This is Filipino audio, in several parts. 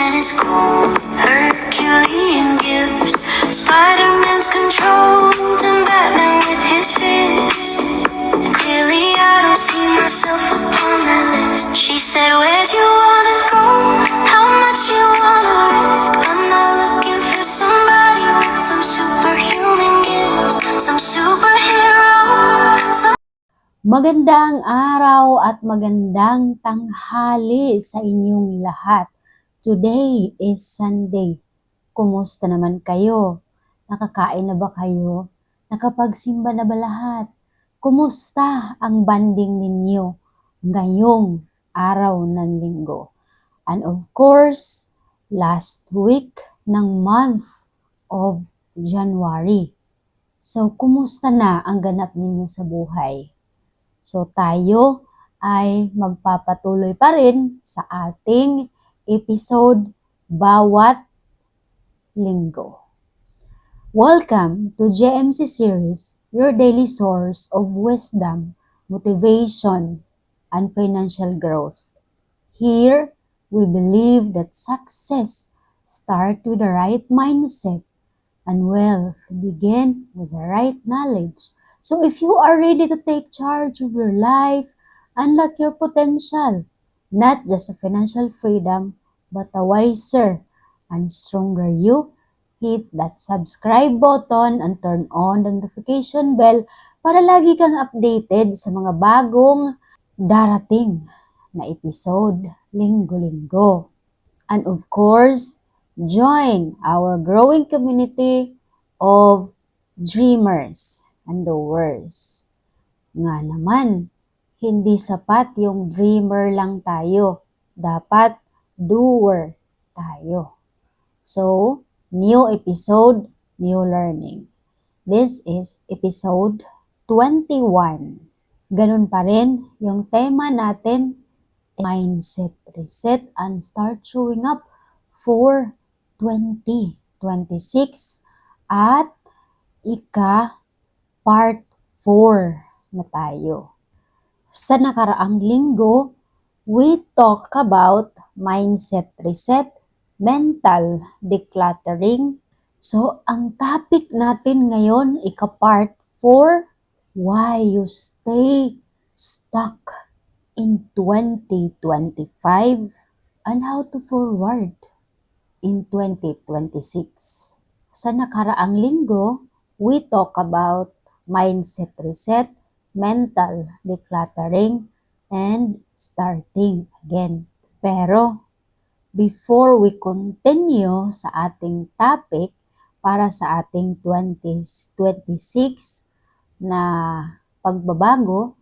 and his cold Herculean gifts. Spider-Man's controlled and Batman with his fist. And clearly I don't see myself upon that list. She said, where'd you wanna go? How much you wanna risk? I'm not looking for somebody with some superhuman gifts, some superhero, some... Magandang araw at magandang tanghali sa inyong lahat. Today is Sunday. Kumusta naman kayo? Nakakain na ba kayo? Nakapagsimba na ba lahat? Kumusta ang banding ninyo ngayong araw ng linggo? And of course, last week ng month of January. So, kumusta na ang ganap ninyo sa buhay? So, tayo ay magpapatuloy pa rin sa ating episode bawat linggo. Welcome to JMC Series, your daily source of wisdom, motivation, and financial growth. Here, we believe that success starts with the right mindset and wealth begin with the right knowledge. So if you are ready to take charge of your life, unlock your potential, not just a financial freedom, but a wiser and stronger you, hit that subscribe button and turn on the notification bell para lagi kang updated sa mga bagong darating na episode linggo-linggo. And of course, join our growing community of dreamers and doers. Nga naman, hindi sapat yung dreamer lang tayo. Dapat doer tayo. So, new episode, new learning. This is episode 21. Ganun pa rin yung tema natin, mindset reset and start showing up for 2026 at part 4 na tayo. Sa nakaraang linggo, we talk about mindset reset, mental decluttering. So, ang topic natin ngayon, part 4, why you stay stuck in 2025 and how to forward in 2026. Sa nakaraang linggo, we talk about mindset reset, mental decluttering, and starting again. Pero, before we continue sa ating topic para sa ating 2026 na pagbabago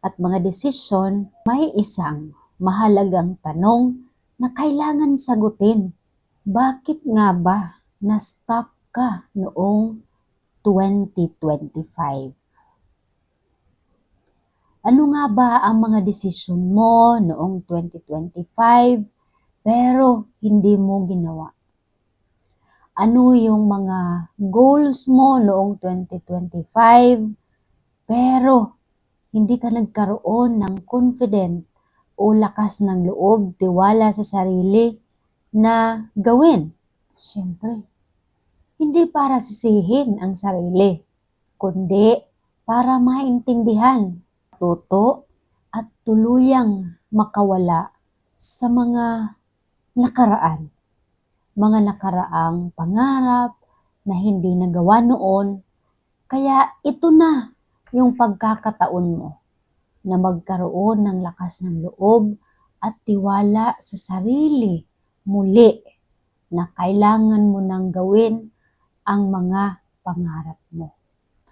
at mga desisyon, may isang mahalagang tanong na kailangan sagutin. Bakit nga ba na-stuck ka noong 2025? Ano nga ba ang mga desisyon mo noong 2025 pero hindi mo ginawa? Ano yung mga goals mo noong 2025 pero hindi ka nagkaroon ng confident o lakas ng loob, tiwala sa sarili na gawin? Siyempre, hindi para sisihin ang sarili, kundi para maintindihan, tuto at tuluyang makawala sa mga nakaraang pangarap na hindi nagawa noon. Kaya ito na yung pagkakataon mo na magkaroon ng lakas ng loob at tiwala sa sarili muli na kailangan mo nang gawin ang mga pangarap mo.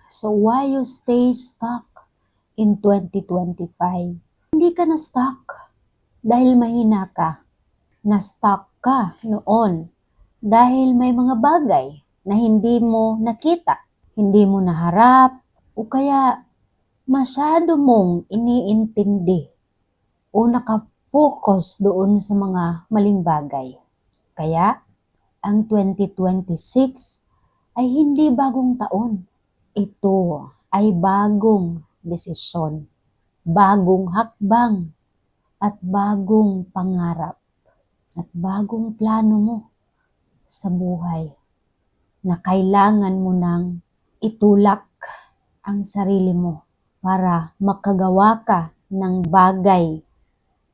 So why you stay stuck in 2025? Hindi ka na stuck dahil mahina ka. Na-stuck ka noon dahil may mga bagay na hindi mo nakita, hindi mo naharap, o kaya masyado mong iniintindi o nakafocus doon sa mga maling bagay. Kaya, ang 2026 ay hindi bagong taon. Ito ay bagong desisyon, bagong hakbang, at bagong pangarap. at bagong plano mo sa buhay na kailangan mo nang itulak ang sarili mo para makagawa ka ng bagay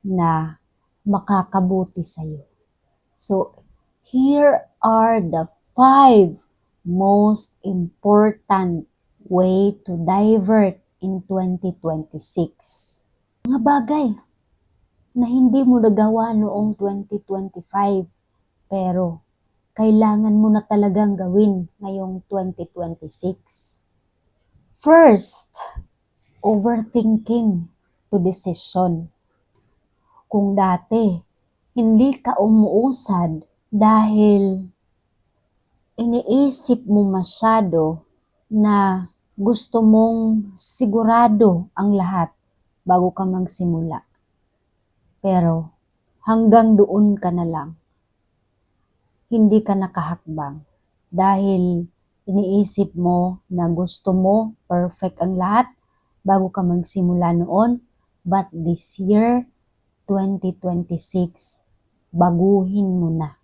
na makakabuti sa'yo. So, here are the 5 most important way to divert in 2026. Mga bagay na hindi mo nagawa noong 2025, pero kailangan mo na talagang gawin ngayong 2026. First, overthinking to decision. Kung dati, hindi ka umuusad dahil iniisip mo masyado na gusto mong sigurado ang lahat bago ka magsimula. Pero hanggang doon ka na lang. Hindi ka nakahakbang dahil iniisip mo na gusto mo perfect ang lahat bago ka magsimula noon. But this year, 2026, baguhin mo na.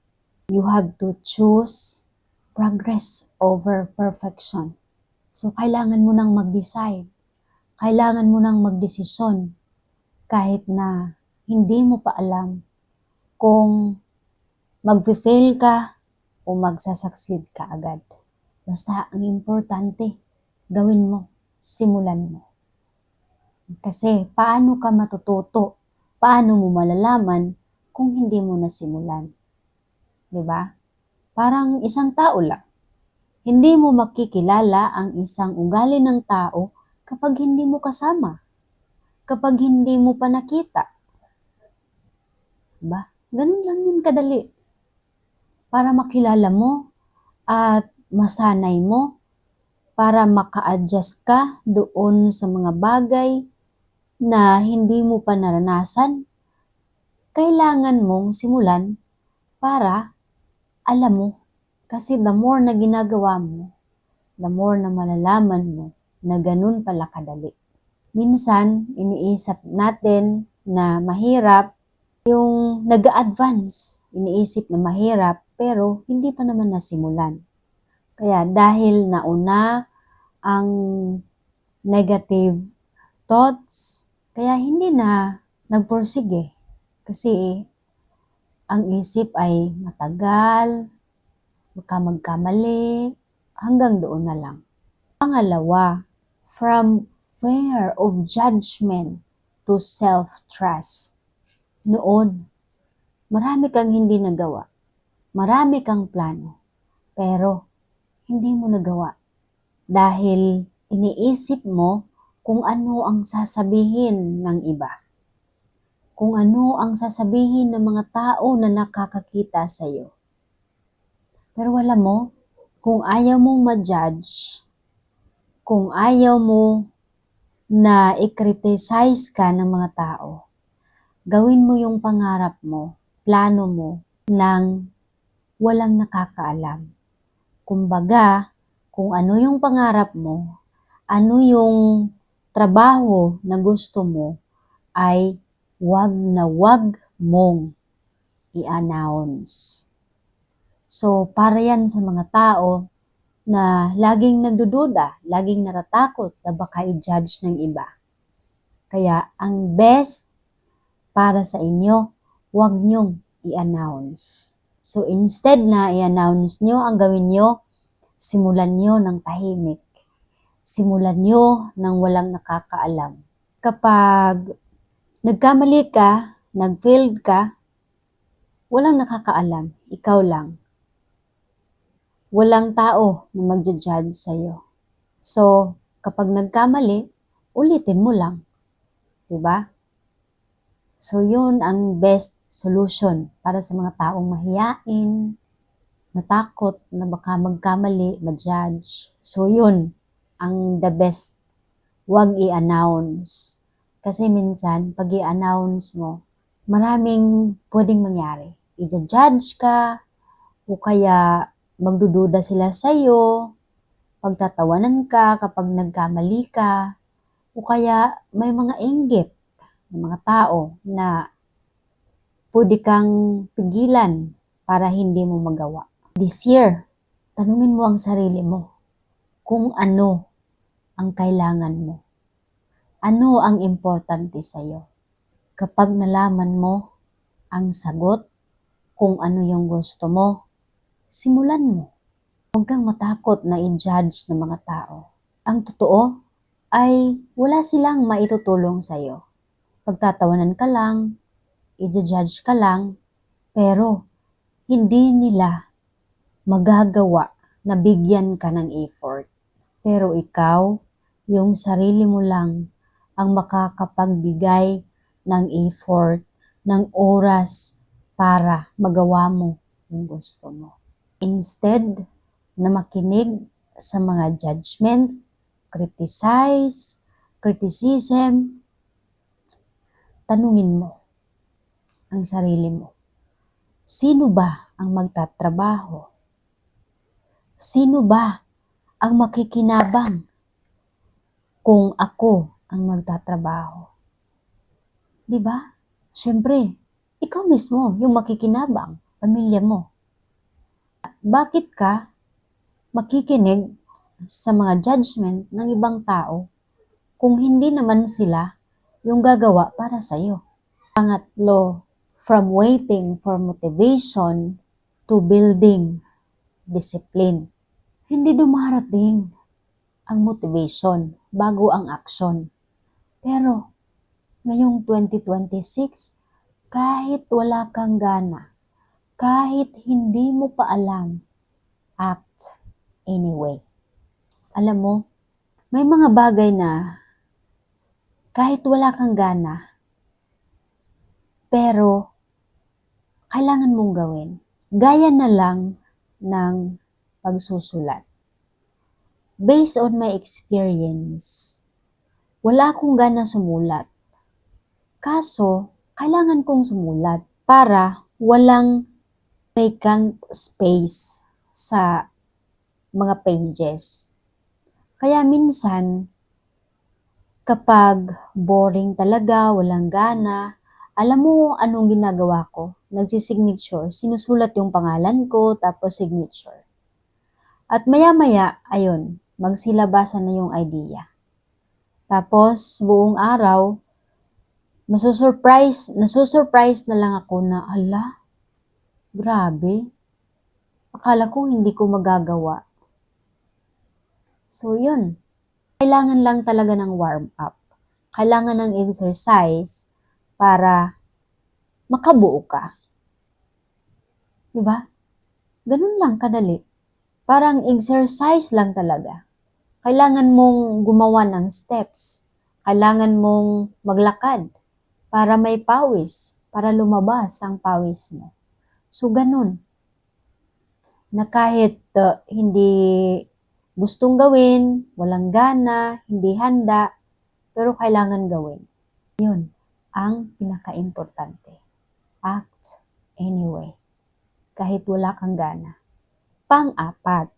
You have to choose progress over perfection. So, kailangan mo nang mag-decide. Kailangan mo nang magdesisyon kahit na hindi mo pa alam kung mag-fail ka o magsasucceed ka agad. Basta ang importante, gawin mo, simulan mo. Kasi paano ka matututo? Paano mo malalaman kung hindi mo nasimulan? Diba? Parang isang tao lang. Hindi mo makikilala ang isang ugali ng tao kapag hindi mo kasama. Kapag hindi mo pa nakita. Diba? Ganun lang yun kadali. Para makilala mo at masanay mo, para maka-adjust ka doon sa mga bagay na hindi mo pa naranasan, kailangan mong simulan para alam mo. Kasi the more na ginagawa mo, the more na malalaman mo na ganun pala kadali. Minsan, iniisip natin na mahirap yung nag-advance. Iniisip na mahirap pero hindi pa naman nasimulan. Kaya dahil nauna ang negative thoughts, kaya hindi na nagpursige. Kasi ang isip ay matagal, baka magkamali, hanggang doon na lang. Pangalawa, from fear of judgment to self-trust. Noon, marami kang hindi nagawa. Marami kang plano. Pero, hindi mo nagawa. Dahil iniisip mo kung ano ang sasabihin ng iba. Kung ano ang sasabihin ng mga tao na nakakakita sa iyo. Pero alam mo, kung ayaw mong ma-judge, kung ayaw mo na i-criticize ka ng mga tao, gawin mo yung pangarap mo, plano mo, nang walang nakakaalam. Kumbaga, kung ano yung pangarap mo, ano yung trabaho na gusto mo, ay wag na wag mong i-announce. So, para yan sa mga tao na laging nagdududa, laging natatakot na baka i-judge ng iba. Kaya, ang best para sa inyo, wag nyong i-announce. So, instead na i-announce nyo, ang gawin nyo, simulan nyo ng tahimik. Simulan nyo ng walang nakakaalam. Kapag nagkamali ka, nag-failed ka, walang nakakaalam, ikaw lang. Walang tao na magja-judge sa'yo. So, kapag nagkamali, ulitin mo lang. Diba? So, yun ang best solution para sa mga taong mahiyain, natakot na baka magkamali, ma-judge. So, yun ang the best. Huwag i-announce. Kasi minsan, pag i-announce mo, maraming pwedeng mangyari. I-judge ka, o kaya magdududa sila sa'yo, pagtatawanan ka kapag nagkamali ka, o kaya may mga inggit ng mga tao na pwede kang pigilan para hindi mo magawa. This year, tanungin mo ang sarili mo kung ano ang kailangan mo. Ano ang importante sa'yo? Kapag nalaman mo ang sagot kung ano yung gusto mo, simulan mo. Huwag kang matakot na i-judge ng mga tao. Ang totoo ay wala silang maitutulong sa'yo. Pagtatawanan ka lang, i-judge ka lang, pero hindi nila magagawa na bigyan ka ng effort. Pero ikaw, yung sarili mo lang ang makakapagbigay ng effort, ng oras para magawa mo yung gusto mo. Instead na makinig sa mga judgment, criticism, tanungin mo ang sarili mo. Sino ba ang magtatrabaho? Sino ba ang makikinabang kung ako ang magtatrabaho? Diba? Siyempre, ikaw mismo yung makikinabang, pamilya mo. Bakit ka makikinig sa mga judgment ng ibang tao kung hindi naman sila yung gagawa para sa'yo? Pangatlo, from waiting for motivation to building discipline. Hindi dumarating ang motivation bago ang action. Pero ngayong 2026, kahit wala kang gana, kahit hindi mo pa alam, act anyway. Alam mo, may mga bagay na kahit wala kang gana, pero kailangan mong gawin. Gaya na lang ng pagsusulat. Based on my experience, wala akong gana sumulat. Kaso, kailangan kong sumulat para walang vacant space sa mga pages. Kaya minsan, kapag boring talaga, walang gana, alam mo anong ginagawa ko? Nagsisignature, sinusulat yung pangalan ko, tapos signature. At maya-maya, ayun, magsilabasan na yung idea. Tapos, buong araw, nasusurprise na lang ako na, ala, grabe, akala ko hindi ko magagawa. So, yun. Kailangan lang talaga ng warm-up. Kailangan ng exercise para makabuo ka. Diba? Ganun lang kadali. Parang exercise lang talaga. Kailangan mong gumawa ng steps. Kailangan mong maglakad para may pawis, para lumabas ang pawis mo. So, ganun. Na kahit hindi gustong gawin, walang gana, hindi handa, pero kailangan gawin. Yun ang pinaka-importante. Act anyway. Kahit wala kang gana. Pang-apat,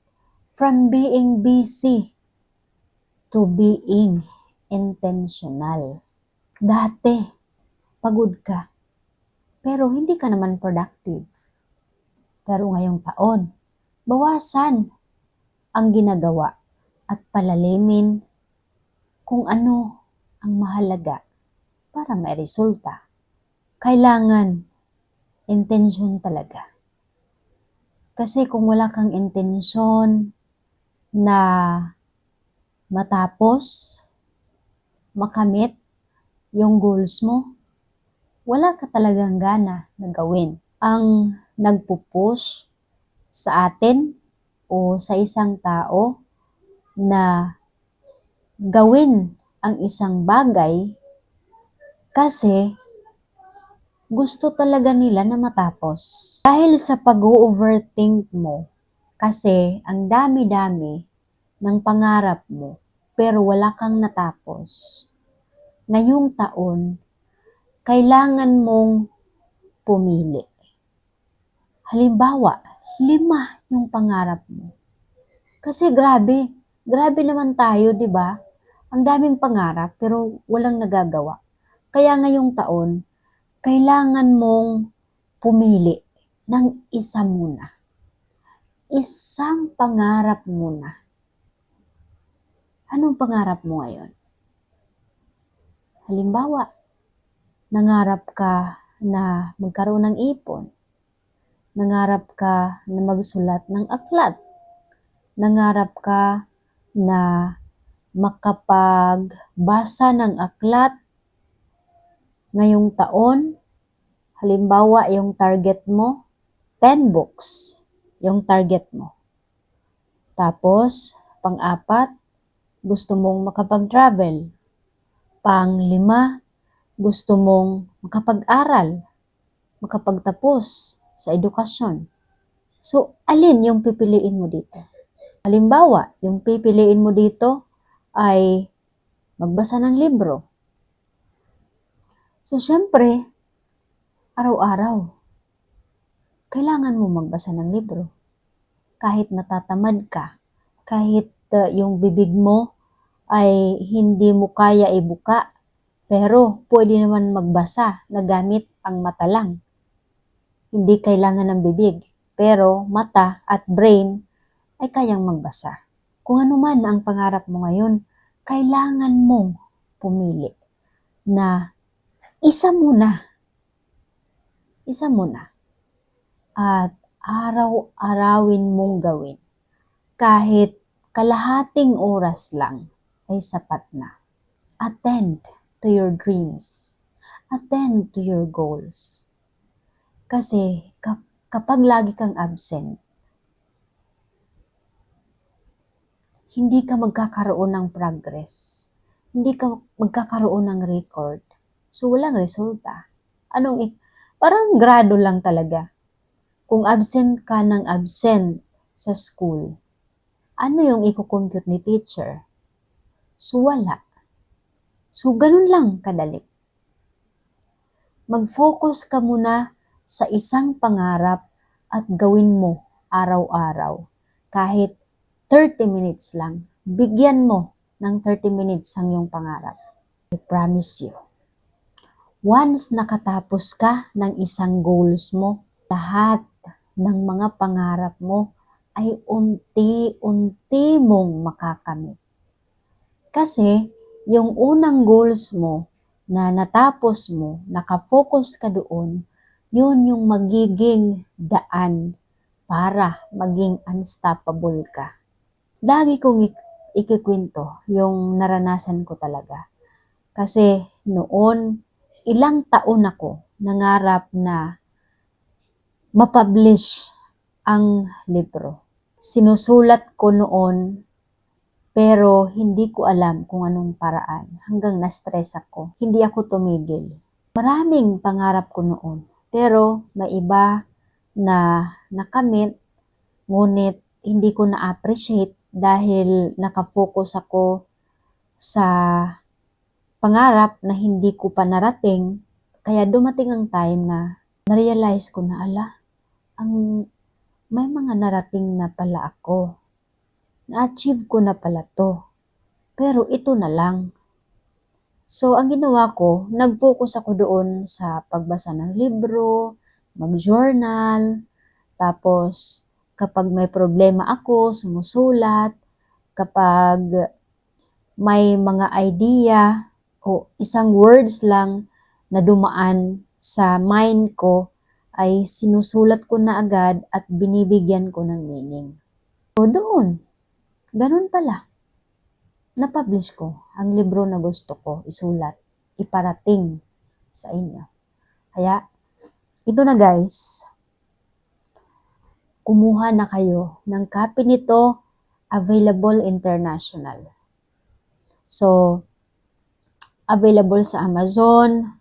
from being busy to being intentional. Dati, pagod ka, pero hindi ka naman productive. Pero ngayong taon, bawasan ang ginagawa at palalimin kung ano ang mahalaga para may resulta. Kailangan intention talaga. Kasi kung wala kang intensyon na matapos, makamit yung goals mo, wala ka talagang gana na gawin. Ang nagpupush sa atin o sa isang tao na gawin ang isang bagay kasi gusto talaga nila na matapos. Dahil sa pag-overthink mo, kasi ang dami-dami ng pangarap mo, pero wala kang natapos. Ngayong taon, kailangan mong pumili. Halimbawa, 5 yung pangarap mo. Kasi grabe naman tayo, di ba? Ang daming pangarap, pero walang nagagawa. Kaya ngayong taon, kailangan mong pumili ng isa muna. Isang pangarap muna. Anong pangarap mo ngayon? Halimbawa, nangarap ka na magkaroon ng ipon. Nangarap ka na magsulat ng aklat. Nangarap ka na makapagbasa ng aklat ngayong taon. Halimbawa, yung target mo, 10 books yung target mo. Tapos, pang-apat, gusto mong makapag-travel. Pang-lima, gusto mong makapag-aral, makapagtapos sa edukasyon. So, alin yung pipiliin mo dito? Halimbawa, yung pipiliin mo dito ay magbasa ng libro. So, syempre, araw-araw, kailangan mo magbasa ng libro. Kahit natatamad ka, kahit yung bibig mo ay hindi mo kaya ibuka, pero pwede naman magbasa na gamit ang mata lang. Hindi kailangan ng bibig, pero mata at brain ay kayang magbasa. Kung ano man ang pangarap mo ngayon, kailangan mong pumili na isa muna. Isa muna. At araw-arawin mong gawin. Kahit kalahating oras lang ay sapat na. Attend to your dreams. Attend to your goals. Kasi kapag lagi kang absent, hindi ka magkakaroon ng progress. Hindi ka magkakaroon ng record. So, walang resulta. Parang grado lang talaga. Kung absent ka ng absent sa school, ano yung i-compute ni teacher? So, wala. So, ganun lang kadali. Mag-focus ka muna sa isang pangarap at gawin mo araw-araw. Kahit 30 minutes lang, bigyan mo ng 30 minutes ang iyong pangarap. I promise you, once nakatapos ka ng isang goals mo, lahat ng mga pangarap mo ay unti-unti mong makakamit. Kasi yung unang goals mo na natapos mo, nakafocus ka doon, yun yung magiging daan para maging unstoppable ka. Lagi kong ikikwento yung naranasan ko talaga. Kasi noon, ilang taon ako nangarap na mapublish ang libro. Sinusulat ko noon pero hindi ko alam kung anong paraan. Hanggang na-stress ako. Hindi ako tumigil. Maraming pangarap ko noon. Pero may iba na nakamit, ngunit hindi ko na-appreciate dahil nakafocus ako sa pangarap na hindi ko pa narating. Kaya dumating ang time na na-realize ko na may mga narating na pala ako. Na-achieve ko na pala to. Pero ito na lang. So, ang ginawa ko, nag-focus ako doon sa pagbasa ng libro, mag-journal, tapos kapag may problema ako, sumusulat, kapag may mga idea o isang words lang na dumaan sa mind ko, ay sinusulat ko na agad at binibigyan ko ng meaning. So, doon. Ganun pala. Na-publish ko ang libro na gusto ko isulat, iparating sa inyo. Kaya, ito na guys. Kumuha na kayo ng copy nito, available international. So, available sa Amazon,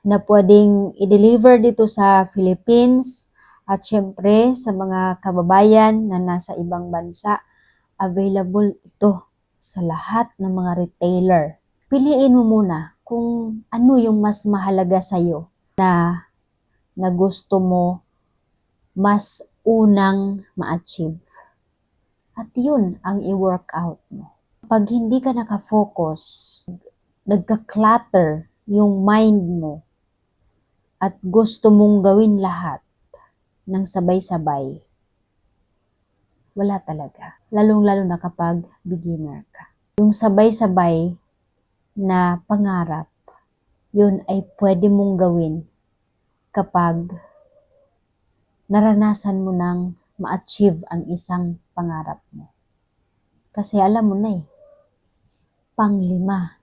na pwedeng i-deliver dito sa Philippines, at syempre sa mga kababayan na nasa ibang bansa, available ito sa lahat ng mga retailer. Piliin mo muna kung ano yung mas mahalaga sa'yo na gusto mo mas unang ma-achieve. At yun ang i-workout mo. Pag hindi ka nakafocus, nagka-clutter yung mind mo, at gusto mong gawin lahat ng sabay-sabay, wala talaga. Lalong-lalo na kapag beginner ka. Yung sabay-sabay na pangarap, yun ay pwede mong gawin kapag naranasan mo nang ma-achieve ang isang pangarap mo. Kasi alam mo na eh. Panglima,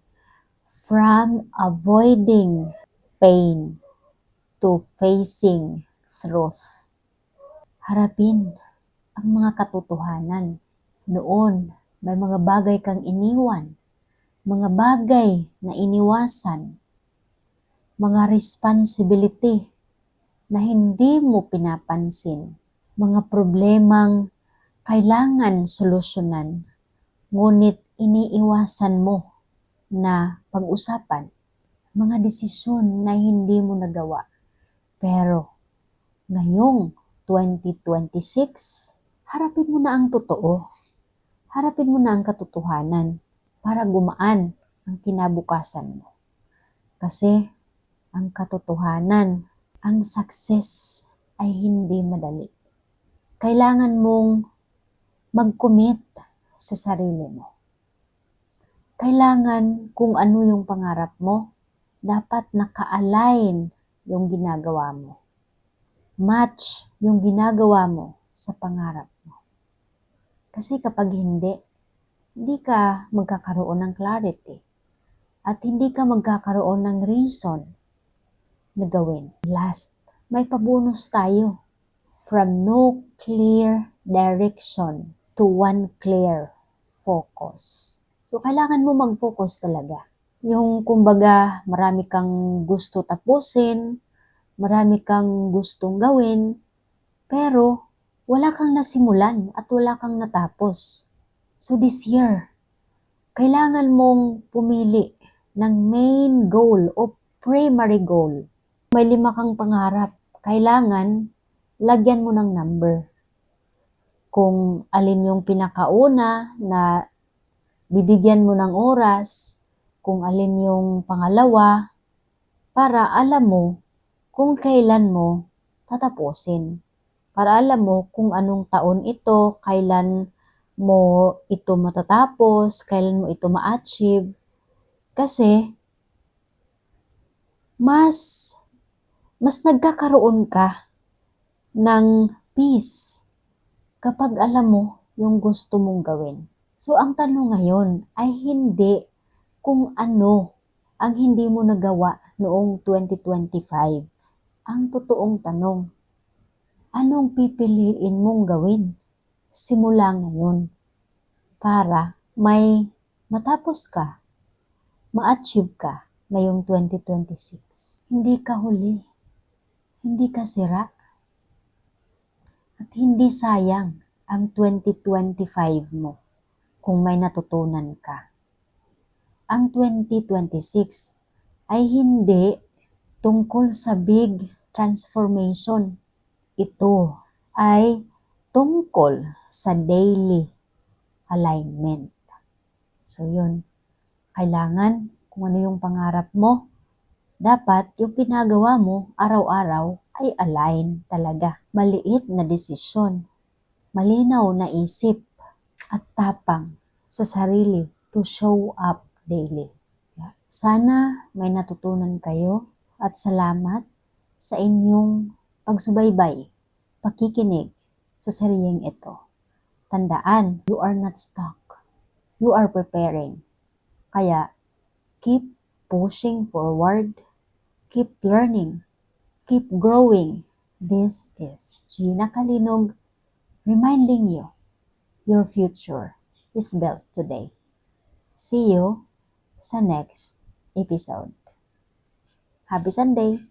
from avoiding pain to facing truth. Harapin ang mga katotohanan. Noon, may mga bagay kang iniwan, mga bagay na iniwasan, mga responsibility na hindi mo pinapansin, mga problemang kailangan solusyonan, ngunit iniiwasan mo na pag-usapan, mga desisyon na hindi mo nagawa. Pero ngayong 2026, harapin mo na ang totoo. Harapin mo na ang katotohanan para gumaan ang kinabukasan mo. Kasi ang katotohanan, ang success ay hindi madali. Kailangan mong mag-commit sa sarili mo. Kailangan kung ano yung pangarap mo, dapat naka-align yung ginagawa mo. Match yung ginagawa mo sa pangarap mo. Kasi kapag hindi ka magkakaroon ng clarity at hindi ka magkakaroon ng reason na gawin. Last, may pabonus tayo. From no clear direction to one clear focus. So, kailangan mo mag-focus talaga. Yung kumbaga, marami kang gusto tapusin, marami kang gustong gawin, pero wala kang nasimulan at wala kang natapos. So, this year, kailangan mong pumili ng main goal o primary goal. May 5 kang pangarap. Kailangan lagyan mo ng number. Kung alin yung pinakauna na bibigyan mo ng oras, kung alin yung pangalawa, para alam mo kung kailan mo tatapusin. Para alam mo kung anong taon ito, kailan mo ito matatapos, kailan mo ito ma-achieve. Kasi mas nagkakaroon ka ng peace kapag alam mo yung gusto mong gawin. So, ang tanong ngayon ay hindi kung ano ang hindi mo nagawa noong 2025. Ang totoong tanong, anong pipiliin mong gawin simula ngayon para may matapos ka, ma-achieve ka ngayong 2026. Hindi ka huli, hindi ka sira, at hindi sayang ang 2025 mo kung may natutunan ka. Ang 2026 ay hindi tungkol sa big transformation. Ito ay tungkol sa daily alignment. So yun, kailangan kung ano yung pangarap mo, dapat yung ginagawa mo araw-araw ay align talaga. Maliit na desisyon, malinaw na isip, at tapang sa sarili to show up daily. Sana may natutunan kayo at salamat sa inyong pagsubaybay, pakikinig sa sariling ito. Tandaan, you are not stuck. You are preparing. Kaya, keep pushing forward, keep learning, keep growing. This is Gina Kalinog reminding you your future is built today. See you sa next episode. Happy Sunday!